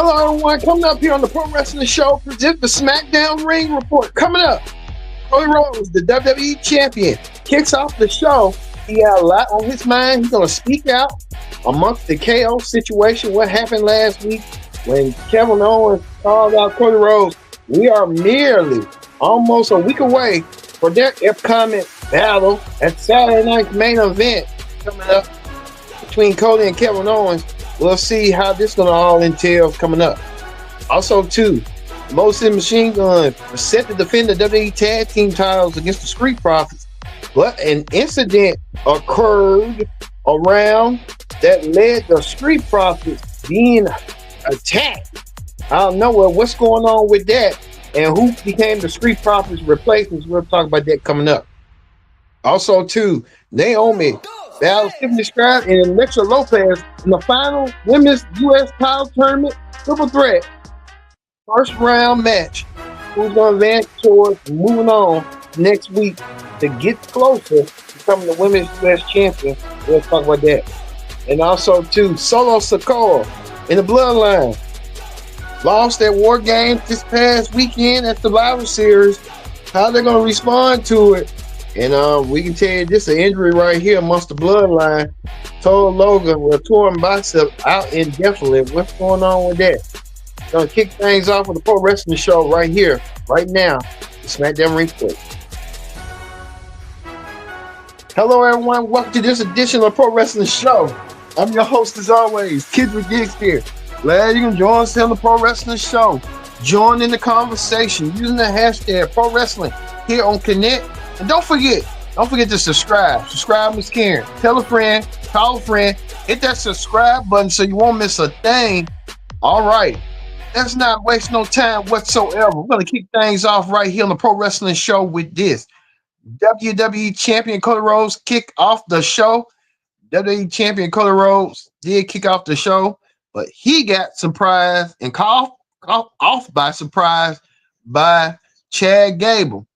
Hello, everyone. Coming up here on the Pro Wrestling Show, present the SmackDown Ring Report. Coming up, Cody Rhodes, the WWE Champion, kicks off the show. He got a lot on his mind. He's going to speak out amongst the KO situation. What happened last week when Kevin Owens called out Cody Rhodes? We are merely almost a week away for their upcoming battle at Saturday night's main event coming up between Cody and Kevin Owens. We'll see how this going to all entail coming up. Also, too, Mosin Machine Gun was set to defend the WWE Tag Team titles against the Street Profits, but an incident occurred around that led the Street Profits being attacked out of nowhere. What's going on with that? And who became the Street Profits replacements? We'll talk about that coming up. Also, too, Naomi battles Tiffany Stratton and Alexa Lopez in the final women's U.S. title tournament triple threat first round match. Who's going to advance towards moving on next week to get closer to becoming the women's U.S. champion? We'll talk about that. And also, too, Solo Sikoa in the Bloodline lost at War Games this past weekend at Survivor Series. How they're going to respond to it? And we can tell you this is an injury right here amongst the Bloodline. Told Logan with a torn bicep out indefinitely. What's going on with that? Gonna kick things off with the Pro Wrestling Show right here, right now. The SmackDown Ring Report. Hello, everyone. Welcome to this edition of the Pro Wrestling Show. I'm your host, as always, Kids with Gigs here. Glad you can join us on the Pro Wrestling Show. Join in the conversation using the hashtag Pro Wrestling here on Connect. And don't forget to subscribe. Subscribe is caring. Tell a friend, call a friend, hit that subscribe button so you won't miss a thing. All right. Let's not waste no time whatsoever. We're going to kick things off right here on the Pro Wrestling Show with this. WWE Champion Cody Rhodes kick off the show. WWE Champion Cody Rhodes did kick off the show, but he got surprised and caught off by surprise by Chad Gable.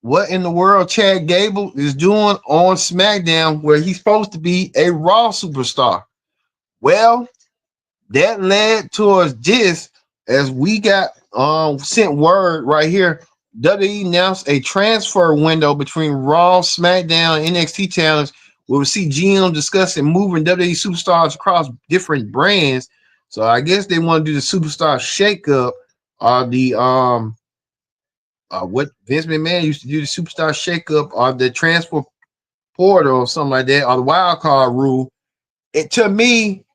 What in the world Chad Gable is doing on SmackDown where he's supposed to be a Raw superstar? Well, that led towards this as we got sent word right here. WWE announced a transfer window between Raw, SmackDown, and NXT talents. We'll see GM discussing moving WWE superstars across different brands. So I guess they want to do the superstar shakeup or the what Vince McMahon used to do, the superstar shakeup or the transfer portal or something like that, or the wild card rule. To me,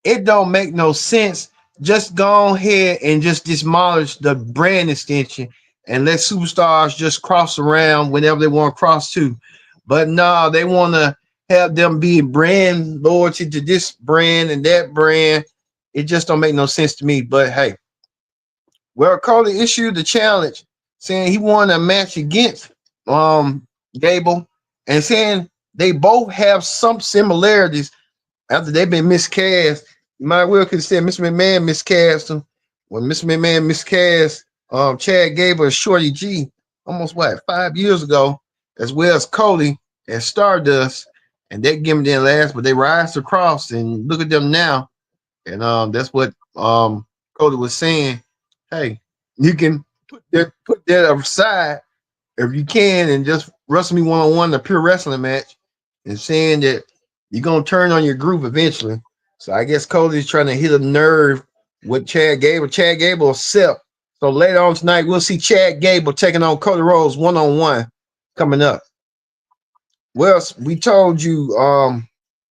it don't make no sense. Just go ahead and just demolish the brand extension and let superstars just cross around whenever they want to cross to. But no, they want to have them be brand loyalty to this brand and that brand. It just don't make no sense to me. But hey, well, Cody issued the challenge saying he won a match against Gable and saying they both have some similarities after they've been miscast. You might well could say Mr. McMahon miscast him. When Mr. McMahon miscast Chad Gable as Shorty G almost 5 years ago, as well as Cody and Stardust, and they give him their last, but they rise across and look at them now. And that's what Cody was saying. Hey, you can put that aside if you can and just wrestle me one-on-one in a pure wrestling match, and saying that you're gonna turn on your group eventually. So I guess Cody's trying to hit a nerve with Chad Gable. Chad Gable accept. So later on tonight, we'll see Chad Gable taking on Cody Rhodes one-on-one coming up. Well, we told you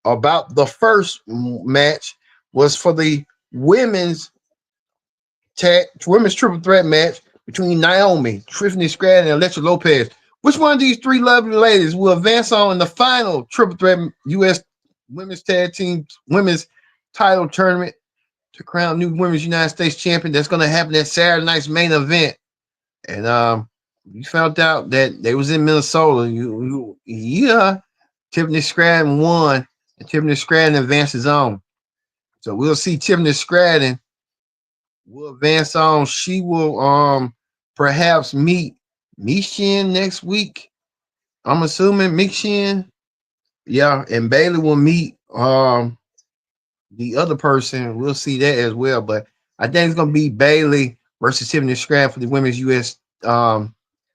about the first match was for the women's triple threat match between Naomi, Tiffany Stratton, and Alexa Lopez. Which one of these three lovely ladies will advance on in the final triple threat U.S. women's tag team women's title tournament to crown new women's United States champion? That's going to happen at Saturday night's main event. And you found out that they was in Minnesota. Tiffany Stratton won, and Tiffany Stratton advances on. So we'll see Tiffany Stratton will advance on. She will perhaps meet Michin next week. I'm assuming Michin. Yeah, and Bailey will meet the other person. We'll see that as well. But I think it's gonna be Bailey versus Tiffany Stratton for the women's US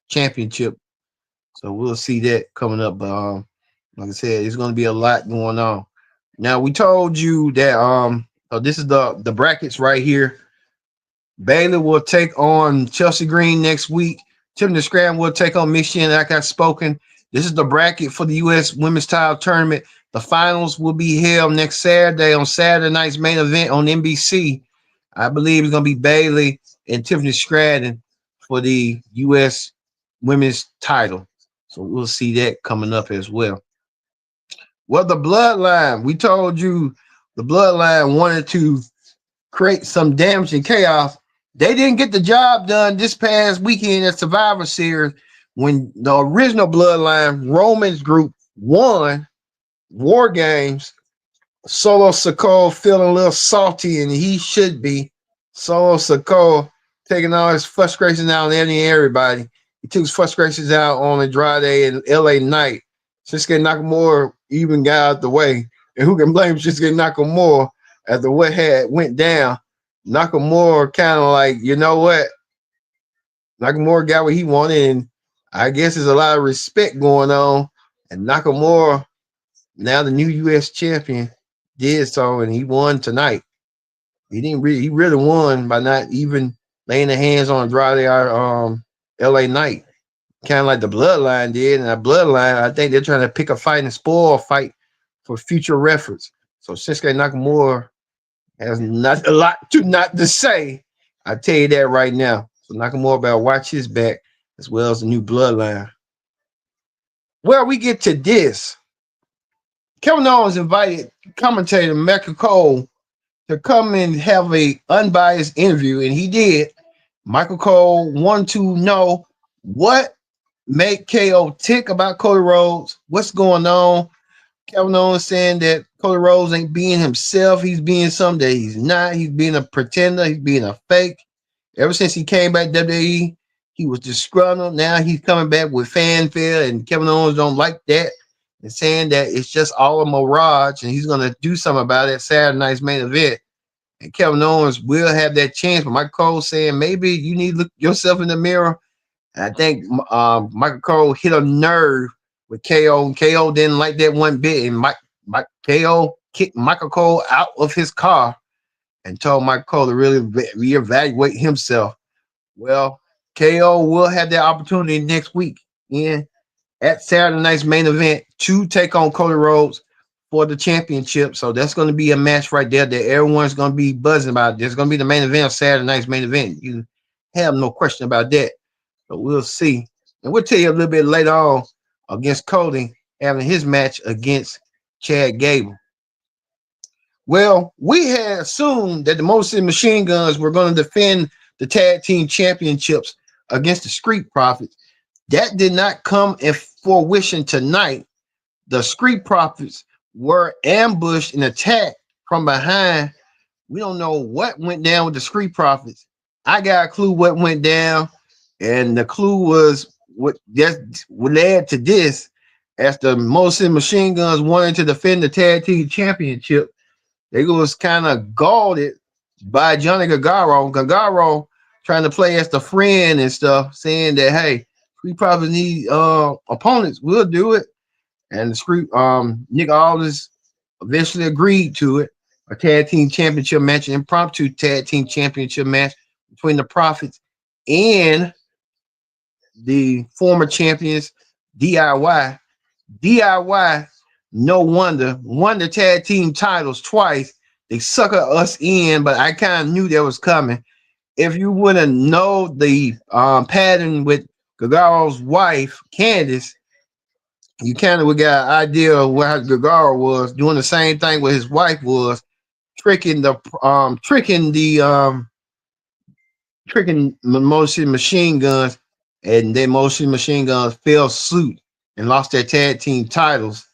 championship. So we'll see that coming up. But like I said, it's gonna be a lot going on. Now we told you that so this is the brackets right here. Bailey will take on Chelsea Green next week. Tiffany Stratton will take on Michigan, like I spoken. This is the bracket for the U.S. Women's Title Tournament. The finals will be held next Saturday on Saturday night's main event on NBC. I believe it's going to be Bailey and Tiffany Stratton for the U.S. Women's Title. So we'll see that coming up as well. Well, the Bloodline, we told you the Bloodline wanted to create some damage and chaos. They didn't get the job done this past weekend at Survivor Series when the original Bloodline Romans group won War Games. Solo Sikoa feeling a little salty, and he should be. Solo Sikoa taking all his frustrations out on everybody. He took his frustrations out on Andrade and LA Knight. Shinsuke Nakamura even got out the way. And who can blame Shinsuke Nakamura after what had went down? Nakamura kind of like, you know what? Nakamura got what he wanted, and I guess there's a lot of respect going on. And Nakamura, now the new U.S. champion, did so, and he won tonight. He really won by not even laying the hands on Andrade or LA Knight, kind of like the Bloodline did. And that Bloodline, I think they're trying to pick a fight and spoil a fight for future reference. So Shinsuke Nakamura has not a lot to say. I tell you that right now. So Nakamura better watch his back as well as the new Bloodline. Well, we get to this. Kevin Owens invited commentator Michael Cole to come and have a unbiased interview, and he did. Michael Cole wanted to know what made KO tick about Cody Rhodes, what's going on. Kevin Owens saying that Cody Rhodes ain't being himself. He's being something that he's not. He's being a pretender. He's being a fake. Ever since he came back to WWE, he was disgruntled. Now he's coming back with fanfare, and Kevin Owens don't like that and saying that it's just all a mirage, and he's going to do something about it Saturday night's main event. And Kevin Owens will have that chance, but Michael Cole saying maybe you need to look yourself in the mirror. And I think Michael Cole hit a nerve with KO, and KO didn't like that one bit, and KO kicked Michael Cole out of his car and told Michael Cole to really reevaluate himself. Well, KO will have that opportunity next week at Saturday night's main event to take on Cody Rhodes for the championship. So that's going to be a match right there that everyone's going to be buzzing about. There's going to be the main event of Saturday night's main event. You have no question about that. But we'll see. And we'll tell you a little bit later on against Cody having his match against Chad Gable. Well, we had assumed that the Motor City Machine Guns were going to defend the tag team championships against the Street Profits. That did not come in fruition tonight. The Street Profits were ambushed and attacked from behind. We don't know what went down with the Street Profits. I got a clue what went down, and the clue was what led to this. As the Motor City Machine Guns wanted to defend the tag team championship, they was kind of guarded by Johnny Gargano. Gargano trying to play as the friend and stuff, saying that, hey, we probably need opponents. We'll do it. And the Street, Nick Aldis eventually agreed to it. A tag team championship match, an impromptu tag team championship match between the Profits and the former champions, DIY. DIY, no wonder, won the tag team titles twice. They sucker us in, but I kind of knew that was coming. If you wouldn't know the pattern with Gargaro's wife, Candice, you kind of would get an idea of what Gargaro was doing. The same thing with his wife was tricking Motion Machine Guns, and then Motion Machine Guns fell suit and lost their tag team titles.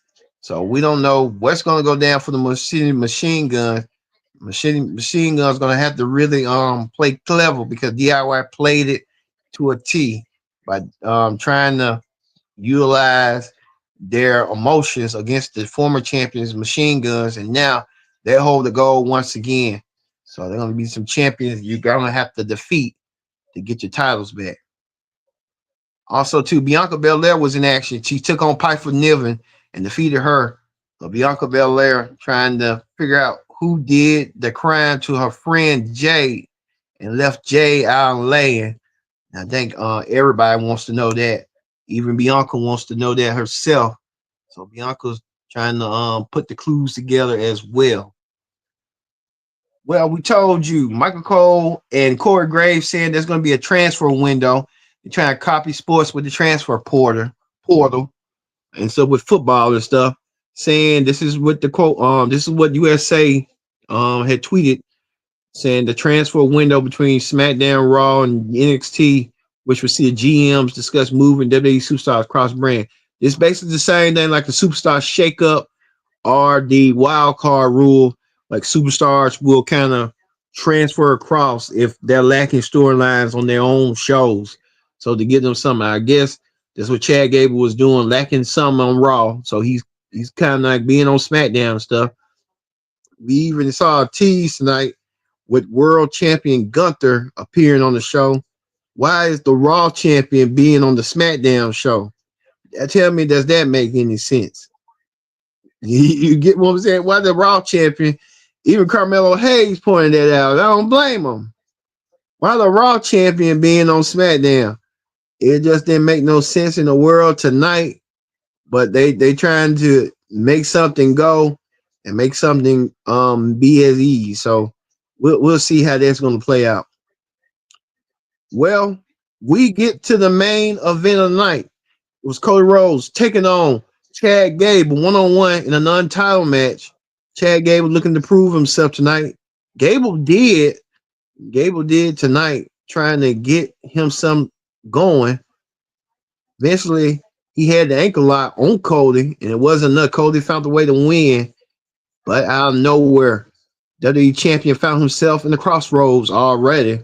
So we don't know what's going to go down for the Machine Guns. Machine Guns going to have to really play clever, because DIY played it to a T by trying to utilize their emotions against the former champions Machine Guns, and now they hold the gold once again. So they're gonna be some champions you're gonna have to defeat to get your titles back. Also, too, Bianca Belair was in action. She took on Piper Niven and defeated her. So Bianca Belair trying to figure out who did the crime to her friend Jay and left Jay out laying. I think everybody wants to know that. Even Bianca wants to know that herself. So Bianca's trying to put the clues together as well. Well, we told you Michael Cole and Corey Graves saying there's going to be a transfer window. They're trying to copy sports with the transfer portal, and so with football and stuff, saying this is what the quote this is what USA had tweeted, saying the transfer window between SmackDown, Raw, and NXT, which will see the GMs discuss moving WWE superstars cross brand. It's basically the same thing like the superstar shakeup or the wild card rule. Like superstars will kind of transfer across if they're lacking storylines on their own shows. So to give them something, I guess that's what Chad Gable was doing, lacking something on Raw. So he's kind of like being on SmackDown and stuff. We even saw a tease tonight with world champion Gunther appearing on the show. Why is the Raw champion being on the SmackDown show? Tell me, does that make any sense? You get what I'm saying? Why the Raw champion? Even Carmelo Hayes pointed that out. I don't blame him. Why the Raw champion being on SmackDown? It just didn't make no sense in the world tonight. But they trying to make something go and make something be as easy. So we'll see how that's going to play out. Well, we get to the main event of the night. It was Cody Rhodes taking on Chad Gable one-on-one in a non-title match. Chad Gable looking to prove himself tonight. Gable did tonight, trying to get him some going. Eventually, he had the ankle lock on Cody, and it wasn't enough. Cody found a way to win, but out of nowhere, WWE Champion found himself in the crossroads already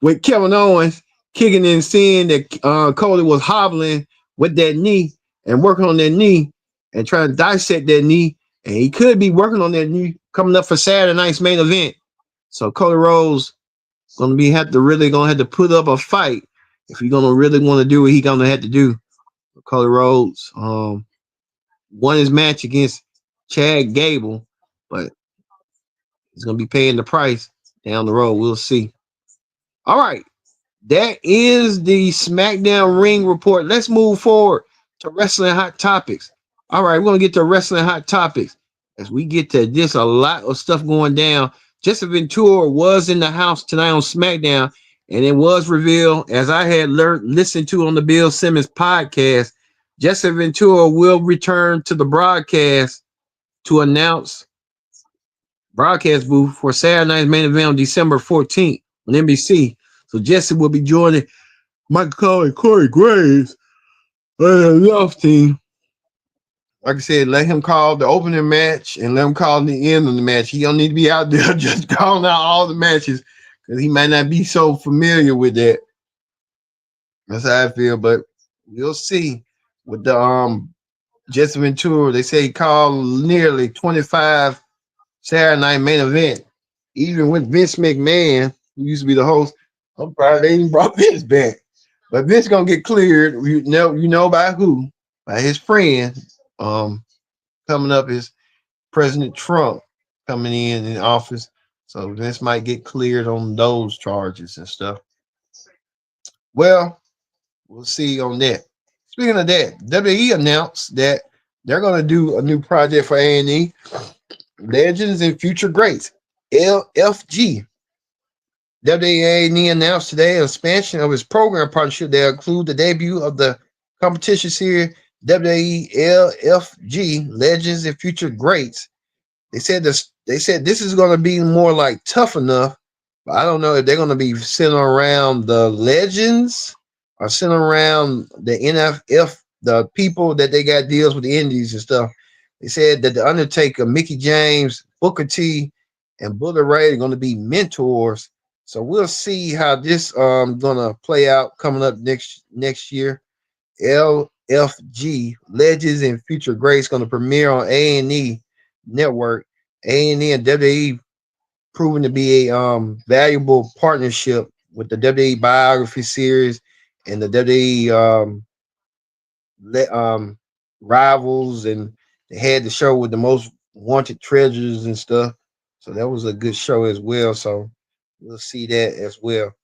with Kevin Owens kicking and seeing that Cody was hobbling with that knee and working on that knee and trying to dissect that knee. And he could be working on that knee coming up for Saturday night's main event. So Cody Rhodes gonna have to put up a fight if he's gonna really want to do what he's gonna have to do. Cody Rhodes won his match against Chad Gable, but he's gonna be paying the price down the road. We'll see. All right. That is the SmackDown Ring Report. Let's move forward to Wrestling Hot Topics. All right, we're going to get to Wrestling Hot Topics. As we get to this, a lot of stuff going down. Jesse Ventura was in the house tonight on SmackDown, and it was revealed, as I had listened to on the Bill Simmons podcast, Jesse Ventura will return to the broadcast to announce broadcast booth for Saturday night's main event on December 14th on NBC. So Jesse will be joining Michael Cole and Corey Graves on the love team. Like I said, let him call the opening match and let him call the end of the match. He don't need to be out there just calling out all the matches because he might not be so familiar with that. That's how I feel, but we'll see. With the Jesse Ventura, they say he called nearly 25 Saturday night main event. Even with Vince McMahon, who used to be the host, I'm proud they even brought Vince back. But Vince gonna get cleared. You know by who? By his friend. Coming up is President Trump coming in office. So Vince might get cleared on those charges and stuff. Well, we'll see on that. Speaking of that, WWE announced that they're gonna do a new project for A&E, Legends and Future Greats, LFG. WWE announced today an expansion of its program partnership that include the debut of the competition series WWE LFG Legends and Future Greats. They said this is going to be more like Tough Enough, but I don't know if they're going to be sitting around the Legends or sitting around the NFF, the people that they got deals with the Indies and stuff. They said that the Undertaker, Mickey James, Booker T, and Bullet Ray are going to be mentors. So we'll see how this gonna play out coming up next year. LFG Legends and Future Greats gonna premiere on A&E Network. A&E and WWE proven to be a valuable partnership with the WWE biography series and the WWE le- um, rivals, and they had the show with the most wanted treasures and stuff. So that was a good show as well. So we'll see that as well.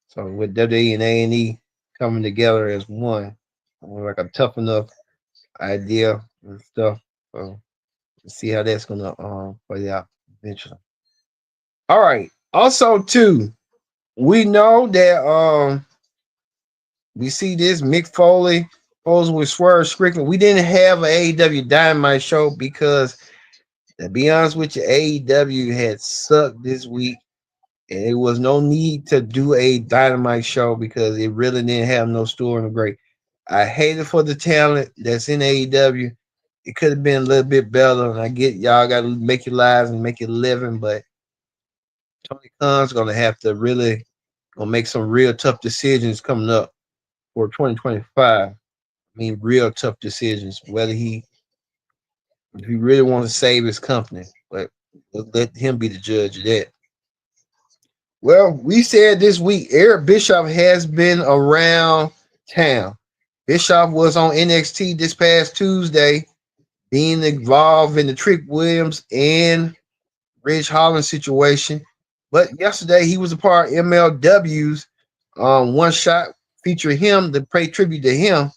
So with WWE and A&E coming together as one, like a tough enough idea and stuff. So let's see how that's gonna play out eventually. All right. Also, too, we know that we see this Mick Foley posing with Swerve Strickland. We didn't have an AEW Dynamite show because, to be honest with you, AEW had sucked this week, and it was no need to do a Dynamite show because it really didn't have no story in the great. I hate it for the talent that's in AEW. It could have been a little bit better, and I get y'all got to make your lives and make your living, but Tony Khan's gonna have to really gonna make some real tough decisions coming up for 2025. I mean, real tough decisions. Whether if he really wants to save his company, but let him be the judge of that. Well, we said this week Eric Bischoff has been around town. Bischoff was on NXT this past Tuesday, being involved in the Trick Williams and Ridge Holland situation. But yesterday he was a part of MLW's one shot featuring him to pay tribute to him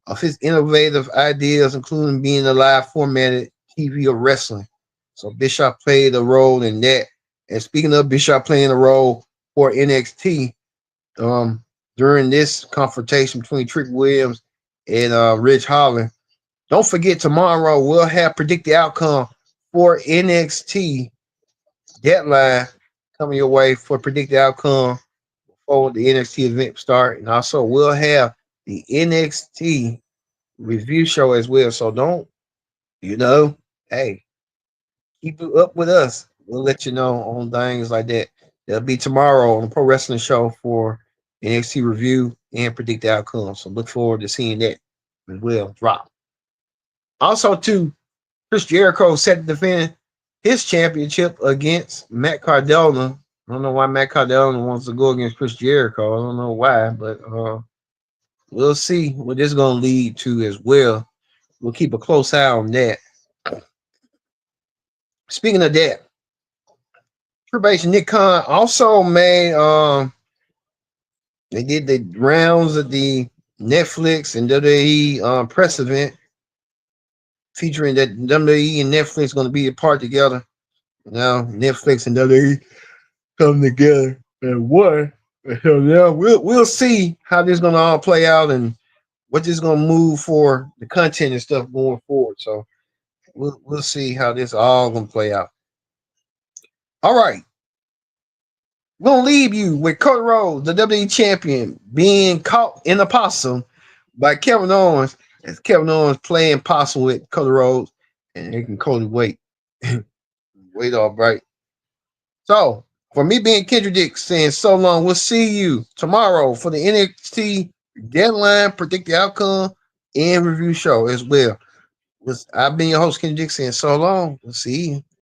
of his innovative ideas, including being a live formatted TV of wrestling. So Bischoff played a role in that. And speaking of Bischoff playing a role for NXT, during this confrontation between Trick Williams and Ridge Holland, don't forget tomorrow we'll have predict the outcome for NXT deadline coming your way for predict the outcome before the NXT event start, and also we'll have the NXT review show as well. So don't, hey, keep it up with us. We'll let you know on things like that. That'll be tomorrow on the Pro Wrestling Show for NXT review and predict the outcome. So look forward to seeing that as well drop. Also, too, Chris Jericho set to defend his championship against Matt Cardona. I don't know why Matt Cardona wants to go against Chris Jericho. I don't know why, but we'll see what this is going to lead to as well. We'll keep a close eye on that. Speaking of that, Triple H and Nick Khan also made they did the rounds of the Netflix and WWE press event featuring that WWE and Netflix going to be apart together. Now Netflix and WWE come together and one. So now we'll see how this is gonna all play out and what this is gonna move for the content and stuff going forward. So we'll see how this all gonna play out. All right. We're gonna leave you with Cody Rhodes, the WWE champion, being caught in a possum by Kevin Owens, as Kevin Owens playing possum with Cody Rhodes, and they can Cody wait. Wait all right. So for me being Kendrick Dick saying so long, we'll see you tomorrow for the NXT deadline, predict the outcome, and review show as well. I've been your host, Kendrick Dick saying so long. We'll see you.